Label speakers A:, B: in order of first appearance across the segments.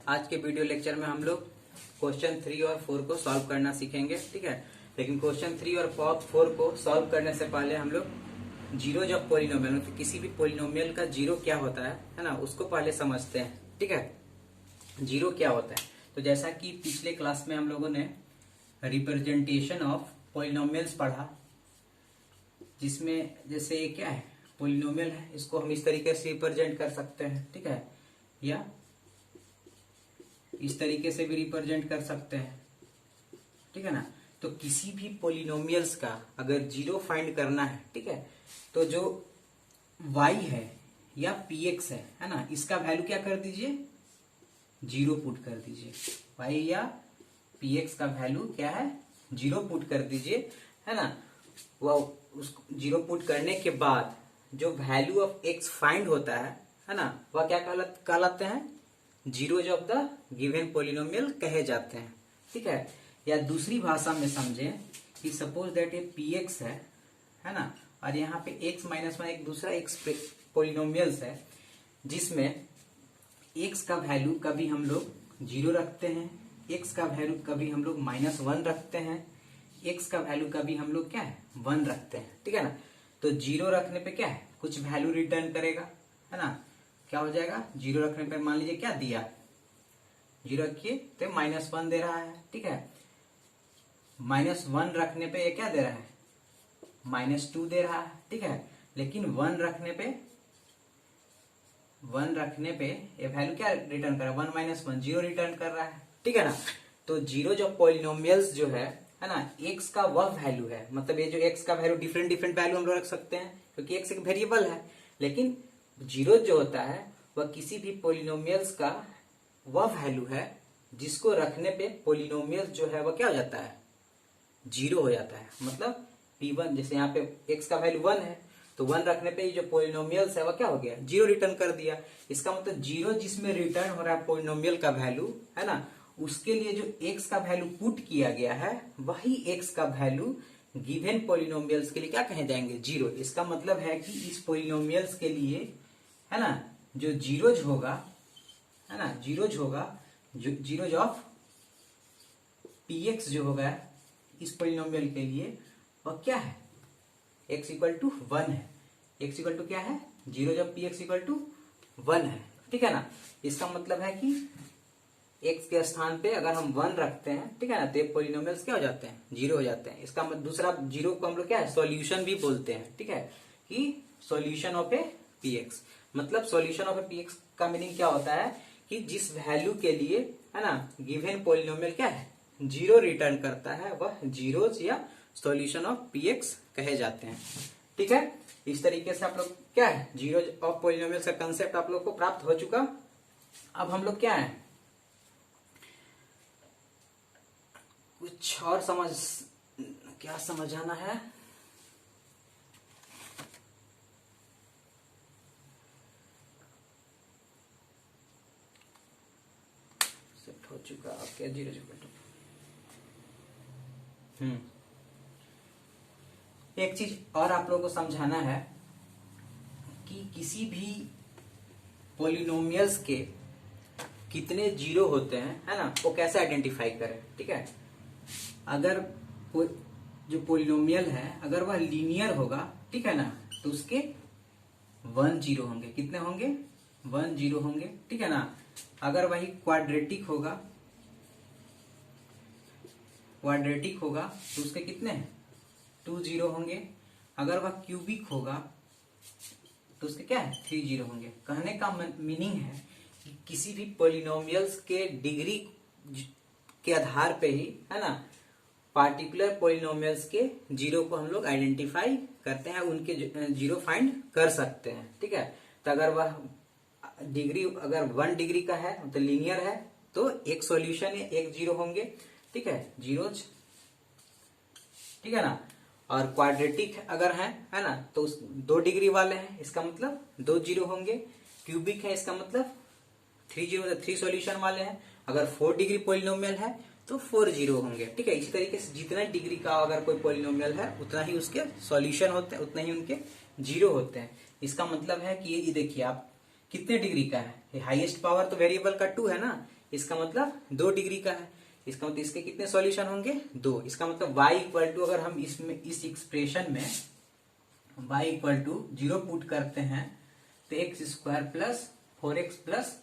A: आज के video lecture में हम लोग क्वेश्चन 3 और 4 को सॉल्व करना सीखेंगे, ठीक है। लेकिन क्वेश्चन 3 और 4 को सॉल्व करने से पहले हम लोग जीरो जब पोलिनोमियल मतलब किसी भी पोलिनोमियल का जीरो क्या होता है ना, उसको पहले समझते हैं, ठीक है। जीरो क्या होता है, तो जैसा कि पिछले क्लास में हम लोगों ने रिप्रेजेंटेशन ऑफ पोलिनोमियल्स पढ़ा, जिसमें जैसे ये क्या है, पोलिनोमियल है, इसको हम इस तरीके से रिप्रेजेंट कर सकते हैं, ठीक है, या इस तरीके से भी रिप्रेजेंट कर सकते हैं, ठीक है ना। तो किसी भी पोलिनोमियल्स का अगर जीरो फाइंड करना है, ठीक है, तो जो y है या px है ना, इसका वैल्यू क्या कर दीजिए, जीरो पुट कर दीजिए। y या px का वैल्यू क्या है, जीरो पुट कर दीजिए, है ना। वह उसको जीरो पुट करने के बाद जो वैल्यू ऑफ x फाइंड होता है ना, वह क्या कहलाते हैं, zeros of the given polynomial कहे जाते हैं, ठीक है। या दूसरी भाषा में समझें कि सपोज दैट ये px है ना, और यहाँ पे x माइनस वन एक दूसरा x पोलिनोमियल्स है, जिसमें x का वैल्यू कभी हम लोग जीरो रखते हैं, x का वैल्यू कभी हम लोग -1 रखते हैं, x का वैल्यू कभी हम लोग क्या है 1 रखते हैं, ठीक है ना। तो जीरो रखने पे क्या है, कुछ वैल्यू रिटर्न करेगा, है ना। क्या हो जाएगा, जीरो रखने पे मान लीजिए क्या दिया, जीरो रखिए तो -1 दे रहा है, ठीक है। -1 रखने पे ये क्या दे रहा है, -2 दे रहा है, ठीक है। लेकिन 1 रखने पे ये वैल्यू क्या रिटर्न कर रहा है, 1 - 1 जीरो रिटर्न कर रहा है, ठीक है ना। तो जीरो जो पॉलिनोमियल्स जो है ना, x का वह वैल्यू है, मतलब ये जो x का वैल्यू डिफरेंट वैल्यू हम लोग रख सकते हैं, क्योंकि x एक वेरिएबल है। लेकिन जीरो जो होता है वह किसी भी पोलिनोमियल्स का वह वैल्यू है जिसको रखने पे पोलिनोमियल जो है वह क्या हो जाता है, जीरो हो जाता है। मतलब p1, जैसे यहाँ पे x का वैल्यू 1 है, तो 1 रखने पे जो पोलिनोमियल्स है वह क्या हो गया, जीरो रिटर्न कर दिया। इसका मतलब जीरो जिसमें रिटर्न हो रहा है पोलिनोमियल का वैल्यू, है ना, उसके लिए जो x का वैल्यू पुट किया गया है, वही x का वैल्यू गिवन पोलिनोमियल्स के लिए क्या कहे जाएंगे, जीरो। इसका मतलब है कि इस पोलिनोमियल्स के लिए, है ना, जो जीरोज होगा, है ना, जीरोज होगा, जो जीरोज ऑफ px जो होगा इस पोलिनोमियल के लिए, वह क्या है, x = 1 है। x = क्या है, जीरो जब px = 1 है, ठीक है ना। इसका मतलब है कि x के स्थान पे अगर हम 1 रखते हैं, ठीक है ना, तो ये पोलिनोमियल्स क्या हो जाते हैं, जीरो हो जाते हैं। इसका दूसरा जीरो को हम लोग क्या है, सॉल्यूशन भी बोलते हैं, ठीक है, कि सॉल्यूशन ऑफ ए px। मतलब सॉल्यूशन ऑफ ए px का मीनिंग क्या होता है कि जिस वैल्यू के लिए, है ना, गिवन पोलिनोमियल क्या है, जीरो रिटर्न करता है, वह जीरोज या सॉल्यूशन ऑफ px कहे जाते हैं, ठीक है। इस तरीके से आप लोग क्या है, जीरो ऑफ पोलिनोमियल का कंसेप्ट आप लोग को प्राप्त हो चुका। अब हम लोग क्या है, कुछ और क्या समझाना है, सेट हो चुका आपके जीरो एक चीज और आप लोगों को समझाना है कि किसी भी पोलिनोमियल्स के कितने जीरो होते हैं, है ना, वो कैसे आइडेंटिफाई करें, ठीक है। अगर जो पोलिनोमियल है अगर वह लीनियर होगा, ठीक है ना, तो उसके 1 जीरो होंगे, कितने होंगे, 1 जीरो होंगे, ठीक है ना। अगर वही क्वाड्रेटिक होगा तो उसके कितने हैं, 2 जीरो होंगे। अगर वह क्यूबिक होगा तो उसके क्या है, 3 जीरो होंगे। कहने का मीनिंग है कि किसी भी पोलिनोमियल्स के डिग्री के आधार पे ही, है ना, पार्टिकुलर पोलिनोमियल्स के जीरो को हम लोग आइडेंटिफाई करते हैं, उनके जीरो फाइंड कर सकते हैं, ठीक है। तो अगर वह डिग्री अगर 1 डिग्री का है तो लीनियर है, तो एक सॉल्यूशन है, एक जीरो होंगे, ठीक है, जीरोज, ठीक है ना। और क्वाड्रेटिक अगर है ना, तो 2 डिग्री वाले हैं, इसका मतलब 2 जीरो होंगे। क्यूबिक है, इसका मतलब 3 जीरो, 3 सॉल्यूशन वाले हैं। अगर 4 डिग्री पोलिनोमियल है तो 4 जीरो होंगे, ठीक है। इसी तरीके से जितना डिग्री का अगर कोई पोलिनोमियल है उतना ही उसके सॉल्यूशन होते हैं, उतने ही उनके जीरो होते हैं। इसका मतलब है कि ये देखिए आप कितने डिग्री का है, हाईएस्ट पावर तो वेरिएबल का 2 है ना, इसका मतलब 2 डिग्री का है। इसका मतलब इसके कितने सॉल्यूशन होंगे? 2। इसका मतलब y इक्वल टू, अगर हम इसमें इस एक्सप्रेशन में y इक्वल टू 0 पुट करते हैं तो x square plus 4x plus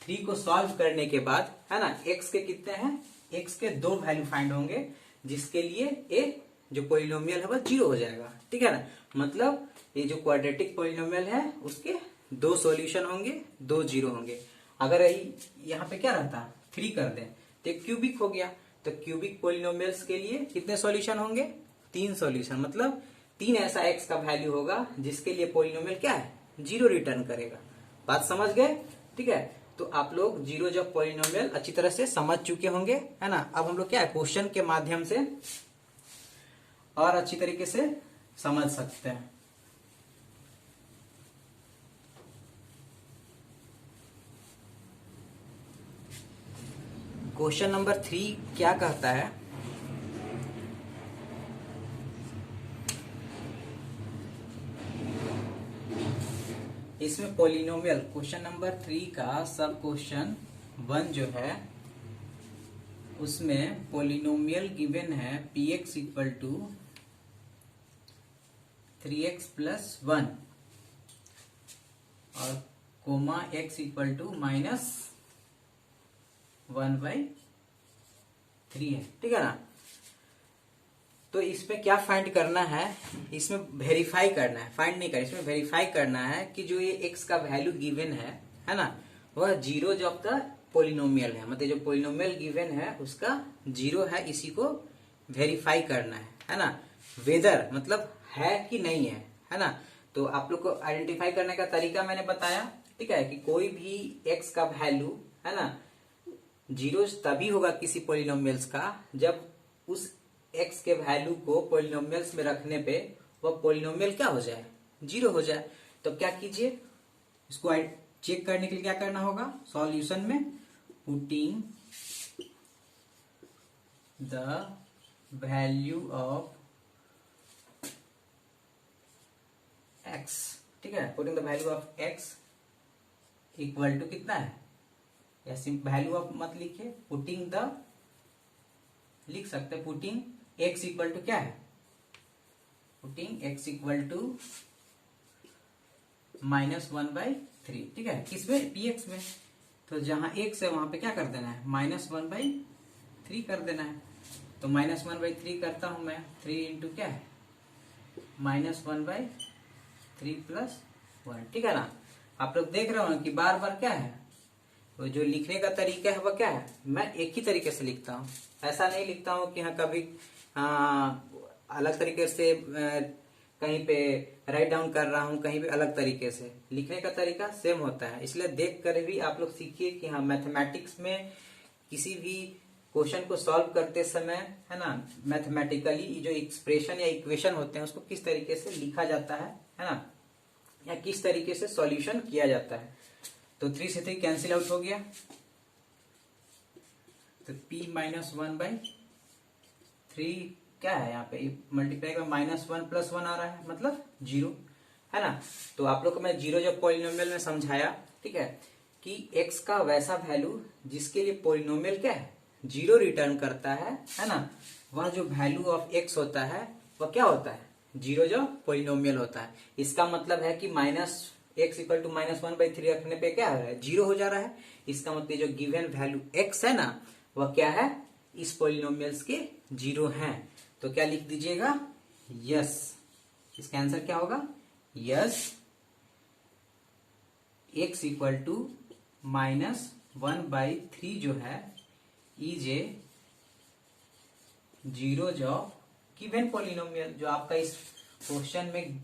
A: 3 को सॉल्व करने के बाद, है ना, x के कितने हैं? x के 2 वैल्यू फाइंड होंगे, जिसके लिए ए जो पोलिनोमियल है वह 0 हो जाएगा। ठीक है ना, मतलब ये जो क्वाड्रेटिक पोलिनोमियल है उसके 2 सॉल्यूशन होंगे, 2 0 होंगे। अगर यहाँ पे क्या रहता, 3 कर दें तो क्यूबिक हो गया। तो क्यूबिक पोलिनोमियल्स के लिए कितने सॉल्यूशन होंगे? 3 सॉल्यूशन, मतलब 3 ऐसा x का वैल्यू होगा जिसके लिए पोलिनोमियल क्या है? 0 रिटर्न करेगा। बात समझ गए? ठीक है, तो आप लोग 0 जब पोलिनोमियल अच्छी तरह से समझ चुके होंगे, है ना। अब हम लोग क्या है, क्वेश्चन के माध्यम से और अच्छी तरीके से समझ सकते हैं। क्वेश्चन नंबर 3 क्या कहता है? इसमें पोलिनोमियल, क्वेश्चन नंबर 3 का सब क्वेश्चन 1 जो है उसमें पोलिनोमियल गिवन है px equal to 3x plus 1 और comma x equal to minus 1/3 है। ठीक है ना। तो इसमें क्या फाइंड करना है? इसमें वेरीफाई करना है, फाइंड नहीं करना, इसमें वेरीफाई करना है कि जो ये x का वैल्यू गिवन है ना, वह 0 जब तक पोलिनोमियल है, मतलब जो पोलिनोमियल गिवन है उसका 0 है, इसी को वेरीफाई करना है ना। वेदर मतलब है कि नहीं है ना। तो आप लोग को आइडेंटिफाई करने का तरीका मैंने बताया। ठीक है, कि कोई भी x का वैल्यू, है ना, 0 तभी होगा किसी पोलिनोमियल्स का जब उस x के वैल्यू को पोलिनोमियल्स में रखने पे वह पोलिनोमियल क्या हो जाए? 0 हो जाए। तो क्या कीजिए, इसको चेक करने के लिए क्या करना होगा? सॉल्यूशन में putting the value of x, ठीक है, putting the value of x equal to कितना है, या वैल्यू ऑफ मत लिखिए, पुटिंग द लिख सकते हैं, पुटिंग x इक्वल टू क्या है, पुटिंग x इक्वल टू -1/3। ठीक है, किसमें? px में। तो जहां x है वहां पे क्या कर देना है? -1/3 कर देना है। तो -1/3 करता हूं मैं, 3 इंटू क्या है, -1/3 प्लस 1। ठीक है ना। आप लोग देख रहे हो कि बार बार क्या है, वो जो लिखने का तरीका है वह क्या है, मैं एक ही तरीके से लिखता हूँ, ऐसा नहीं लिखता हूँ कि हाँ कभी अलग तरीके से कहीं पे राइट डाउन कर रहा हूँ, कहीं पे अलग तरीके से। लिखने का तरीका सेम होता है, इसलिए देख कर भी आप लोग सीखिए कि हाँ मैथमेटिक्स में किसी भी क्वेश्चन को सॉल्व करते समय, है ना, मैथमेटिकली जो एक्सप्रेशन या इक्वेशन होते हैं उसको किस तरीके से लिखा जाता है ना, या किस तरीके से सॉल्यूशन किया जाता है। तो 3 से 3 कैंसिल आउट हो गया, तो p -1/3 क्या है, यहाँ पे मल्टीप्लाई का -1 + 1 आ रहा है, मतलब 0, है ना। तो आप लोग को मैं 0 जब पॉलिनोमियल में समझाया, ठीक है, कि x का वैसा वैल्यू जिसके लिए पॉलिनोमियल क्या है, 0 रिटर्न करता है ना, वह जो वैल्यू ऑफ x होता है वह क्या होता है, 0 जो पॉलिनोमियल होता है। इसका मतलब है कि x इक्वल टू -1/3 रखने पे क्या हो रहा है, 0 हो जा रहा है। इसका मतलब जो गिवन वैल्यू x है ना, वह क्या है, इस पॉलिनोमियल्स के 0 हैं। तो क्या लिख दीजिएगा, यस। इसका आंसर क्या होगा, यस, x इक्वल टू -1/3 जो है इज ए 0 जो गिवन पॉलिनोमियल, जो आपका इस क्वेश्चन में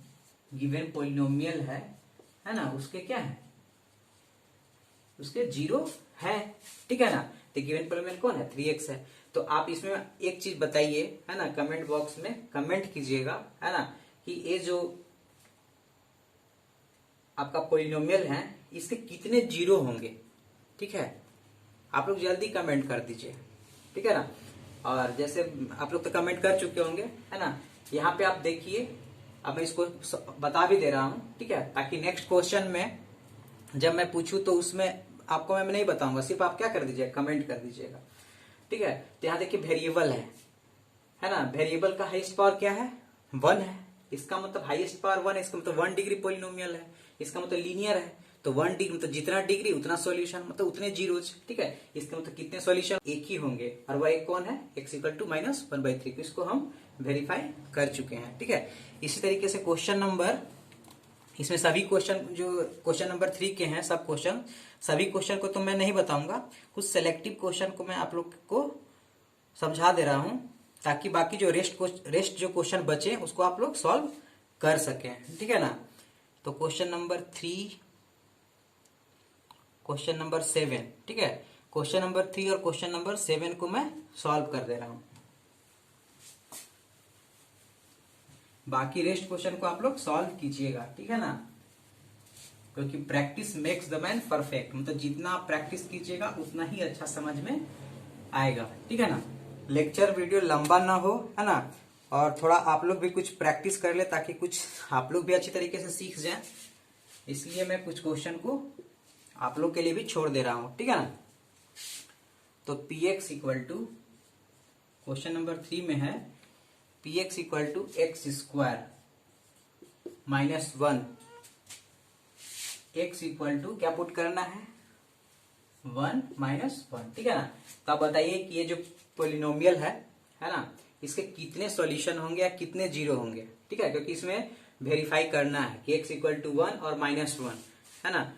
A: गिवन पॉलिनोमियल है ना, उसके क्या है, उसके 0 है। ठीक है ना। तो गिवन पॉलिनोमियल कौन है, 3x है। तो आप इसमें एक चीज बताइए, है ना, कमेंट बॉक्स में कमेंट कीजिएगा, है ना, कि ये जो आपका पॉलिनोमियल है इसके कितने 0 होंगे। ठीक है, आप लोग जल्दी कमेंट कर दीजिए, ठीक है ना। और जैसे आप लोग तो कमेंट कर चुके होंगे, है ना, यहाँ पे आप देखिए, अब मैं इसको बता भी दे रहा हूं, ठीक है, ताकि नेक्स्ट क्वेश्चन में जब मैं पूछूं तो उसमें आपको मैं नहीं बताऊंगा, सिर्फ आप क्या कर दीजिएगा, कमेंट कर दीजिएगा। ठीक है, तो यहाँ देखिए वेरिएबल है ना, वेरिएबल का हाईएस्ट पावर क्या है, 1 है। इसका मतलब हाईएस्ट पावर 1 है, इसका मतलब 1 डिग्री पॉलिनोमियल है, इसका मतलब लीनियर है। तो 1 डिग्री मतलब जितना डिग्री उतना सॉल्यूशन, मतलब उतने जीरोज। ठीक है, इसका मतलब कितने सॉल्यूशन, एक ही होंगे, और वह एक कौन है, x इक्वल टू -1/3। इसको हम वेरीफाई कर चुके हैं। ठीक है, इसी तरीके से क्वेश्चन नंबर, इसमें सभी क्वेश्चन जो क्वेश्चन नंबर 3 के हैं, सब क्वेश्चन, सभी क्वेश्चन को तो मैं नहीं बताऊंगा, कुछ सेलेक्टिव क्वेश्चन को मैं आप लोग को समझा दे रहा हूं, ताकि बाकी जो रेस्ट जो क्वेश्चन बचे उसको आप लोग सॉल्व कर सकें। ठीक है ना। तो क्वेश्चन नंबर 3, क्वेश्चन नंबर 7, ठीक है, क्वेश्चन नंबर 3 और क्वेश्चन नंबर 7 को मैं सॉल्व कर दे रहा हूं। बाकी रेस्ट क्वेश्चन को आप लोग सॉल्व कीजिएगा। ठीक है ना, क्योंकि practice makes the man perfect, मतलब जितना आप प्रैक्टिस कीजिएगा उतना ही अच्छा समझ में आएगा। ठीक है ना, लेक्चर वीडियो लंबा ना हो, है ना, और थोड़ा आप लोग भी कुछ प्रैक्टिस कर ले, ताकि कुछ आप लोग भी अच्छी तरीके से सीख जाएं। इसलिए मैं कुछ क्वेश्चन को आप लोग के लिए भी छोड़ दे रहा हूं। ठीक है ना। तो px equal to, question number 3 में है px equal to x square -1, x equal to क्या पुट करना है, 1 -1। ठीक है ना। तो आप बताइए कि ये जो पोलिनोमियल है ना, इसके कितने सॉल्यूशन होंगे या कितने जीरो होंगे। ठीक है, क्योंकि इसमें वेरीफाई करना है कि x इक्वल टू 1 और -1, है ना,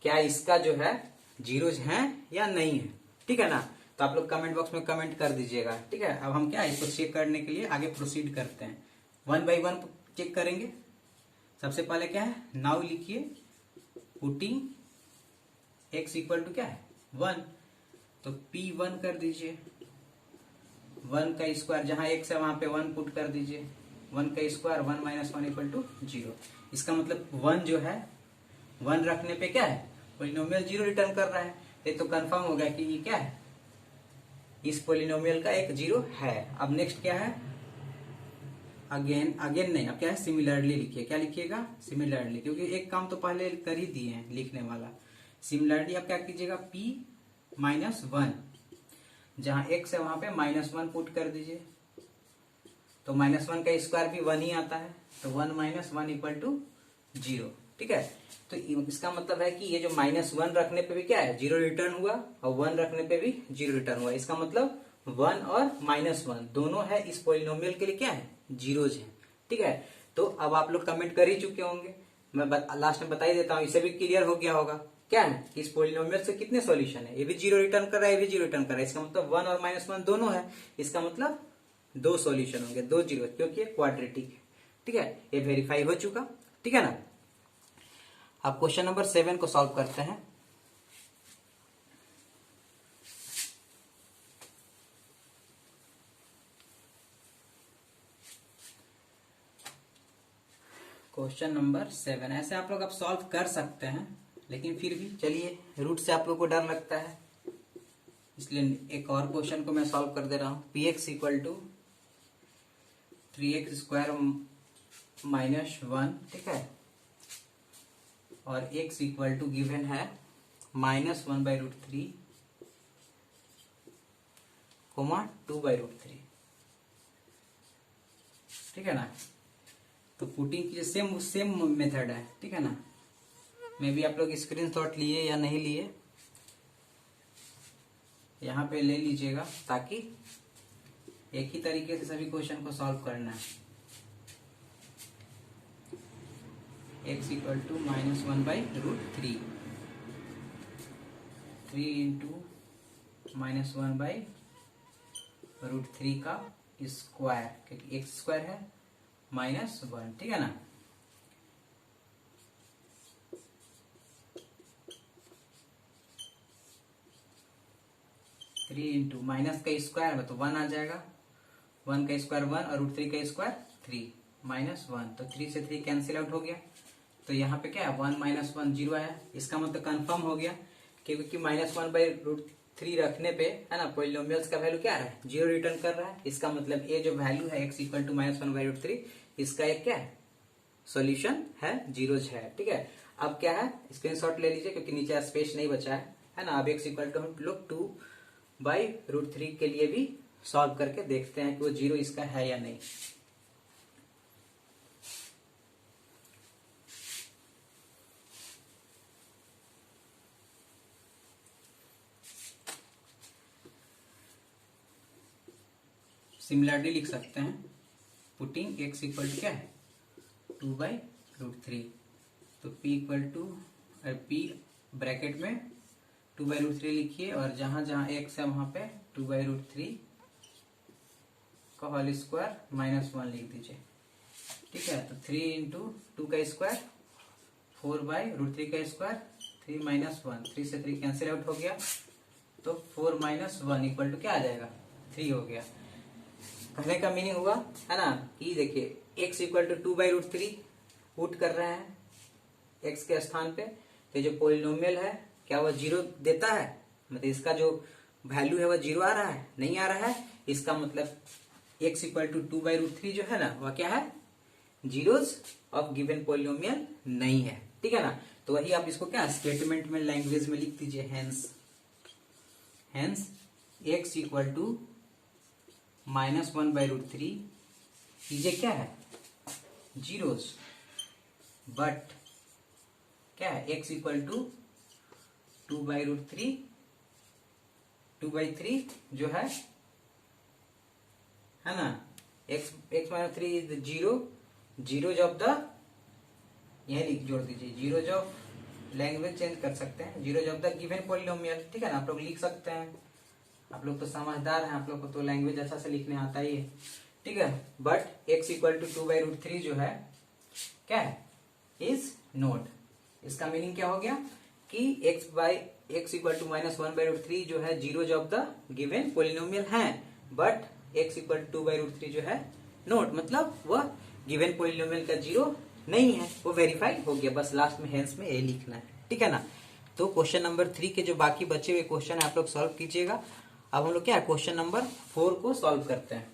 A: क्या इसका जो है जीरोज हैं या नहीं है। ठीक है ना। तो आप लोग कमेंट बॉक्स में कमेंट कर दीजिएगा। ठीक है, अब हम क्या इसको चेक करने के लिए आगे प्रोसीड करते हैं, 1 बाई 1 चेक करेंगे। सबसे पहले क्या है, नाउ लिखिए पुटिंग x इक्वल टू क्या है 1, तो p1 कर दीजिए, 1 का स्क्वायर, जहां x है वहां पे 1 पुट कर दीजिए, 1 का स्क्वायर 1 -1 इक्वल टू 0। इसका मतलब 1 जो है, 1 रखने पे क्या है, पोलिनोमियल 0 रिटर्न कर रहा है। ये तो कंफर्म हो गया कि ये क्या है, इस पोलिनोमियल का एक 0 है। अब नेक्स्ट क्या है, अगेन नहीं, अब क्या है, सिमिलरली लिखिए। क्या लिखिएगा, सिमिलरली, क्योंकि एक काम तो पहले कर ही दिए हैं लिखने वाला। सिमिलरली अब क्या कीजिएगा, p -1, जहां x है वहां पे -1 पुट कर दीजिए, तो -1 का स्क्वायर भी 1 ही आता है, तो 1 -1 इक्वल टू 0। ठीक है, तो इसका मतलब है कि ये जो -1 रखने पे भी क्या है, 0 रिटर्न हुआ, और 1 रखने पे भी 0 रिटर्न हुआ। इसका मतलब 1 और -1 दोनों है इस पोलिनोमियल के लिए क्या है, जीरोज है। ठीक है, तो अब आप लोग कमेंट कर ही चुके होंगे, मैं लास्ट में बता ही देता हूँ, इसे भी क्लियर हो गया होगा क्या है, इस पोलिनोमियल से कितने सॉल्यूशन है, ये भी 0 रिटर्न कर रहा है, ये भी 0 रिटर्न कर रहा है। इसका मतलब 1 और -1 दोनों है, इसका मतलब 2 सॉल्यूशन होंगे, 2 जीरो, क्योंकि ये क्वाड्रेटिक है। ठीक है, ये वेरीफाई हो चुका। ठीक है ना। अब क्वेश्चन नंबर 7 को सॉल्व करते हैं। क्वेश्चन नंबर 7 ऐसे आप लोग अब सॉल्व कर सकते हैं, लेकिन फिर भी चलिए, रूट से आप लोग को डर लगता है, इसलिए एक और क्वेश्चन को मैं सॉल्व कर दे रहा हूं। px equal to 3x square -1, ठीक है, और x इक्वल टू गिवन है -1/√3, 2/√3। ठीक है ना। तो पुटिंग की सेम मेथड है। ठीक है ना, मे भी आप लोग स्क्रीनशॉट लिए या नहीं लिए, यहाँ पे ले लीजिएगा, ताकि एक ही तरीके से सभी क्वेश्चन को सॉल्व करना है। x इक्वल टू -1/√3, 3 इंटू -1/√3 का स्क्वायर, क्योंकि x स्क्वायर है -1। ठीक है ना। थ्री इंटू माइनस का स्क्वायर में तो 1 आ जाएगा, 1 का स्क्वायर 1 और √3 का स्क्वायर 3, -1, तो 3 से 3 कैंसिल आउट हो गया। तो यहाँ पे क्या है, 1 -1 0 आया। इसका मतलब कंफर्म हो गया, क्योंकि -1/√3 रखने पे, है ना, पॉलिनोमियल्स का वैल्यू क्या है, 0 रिटर्न कर रहा है। इसका मतलब ये जो वैल्यू है x इक्वल टू -1/√3, इसका एक क्या है, सॉल्यूशन है, जीरोज है। ठीक है, अब क्या है, स्क्रीनशॉट ले लीजिए, क्योंकि नीचे स्पेस नहीं बचा है। है ना। अब x इक्वल टू हम लोग 2/√3 के लिए भी सॉल्व करके देखते हैं कि वो 0 इसका है या नहीं। सिमिलरली लिख सकते हैं, पुटिंग x इक्वल टू क्या है 2/√3, तो p इक्वल टू p ब्रैकेट में 2/√3 लिखिए और जहां जहां x है वहां पे 2/√3 का होल स्क्वायर -1 लिख दीजिए। ठीक है, तो 3 इंटू 2 का स्क्वायर 4/√3 का स्क्वायर 3 -1, 3 से 3 कैंसिल आउट हो गया, तो 4 - 1 इक्वल टू क्या आ जाएगा 3 हो गया। कहने का मीनिंग हुआ है ना कि देखिए x इक्वल टू 2/√3 पुट कर रहे हैं x के स्थान पे, तो जो पोलिनोमियल है क्या वह 0 देता है, मतलब इसका जो वैल्यू है वह 0 आ रहा है, नहीं आ रहा है। इसका मतलब x इक्वल टू 2/√3 जो है ना वह क्या है, जीरोस ऑफ गिवन पोलिनोमियल नहीं है। ठीक है ना, तो वही आप इसको क्या स्टेटमेंट में लैंग्वेज में लिख दीजिए, हेंस x इक्वल टू -1/√3 ये क्या है जीरोस, बट क्या है x इक्वल टू 2/√3 2/3 जो है ना, x -3 is 0, zero of the, यह जोड़ दीजिए, जीरो ऑफ, लैंग्वेज चेंज कर सकते हैं, zero of the given polynomial. ठीक है ना, आप लोग लिख सकते हैं, आप लोग तो समझदार हैं, आप लोग को तो लैंग्वेज अच्छा से लिखने आता ही है। ठीक है, बट x इक्वल टू 2/√3 जो है क्या है, इज नोट। इसका मीनिंग क्या हो गया कि x इक्वल टू -1/√3 जो है zero of the given polynomial है, बट x इक्वल टू 2/√3 जो है नोट, मतलब वह गिवन पोलिनोमियल का 0 नहीं है, वो वेरीफाई हो गया। बस लास्ट में हेंस में ये लिखना है। ठीक है ना, तो क्वेश्चन नंबर 3 के जो बाकी बचे हुए क्वेश्चन है आप लोग सॉल्व कीजिएगा। अब हम लोग क्या है क्वेश्चन नंबर 4 को सॉल्व करते हैं।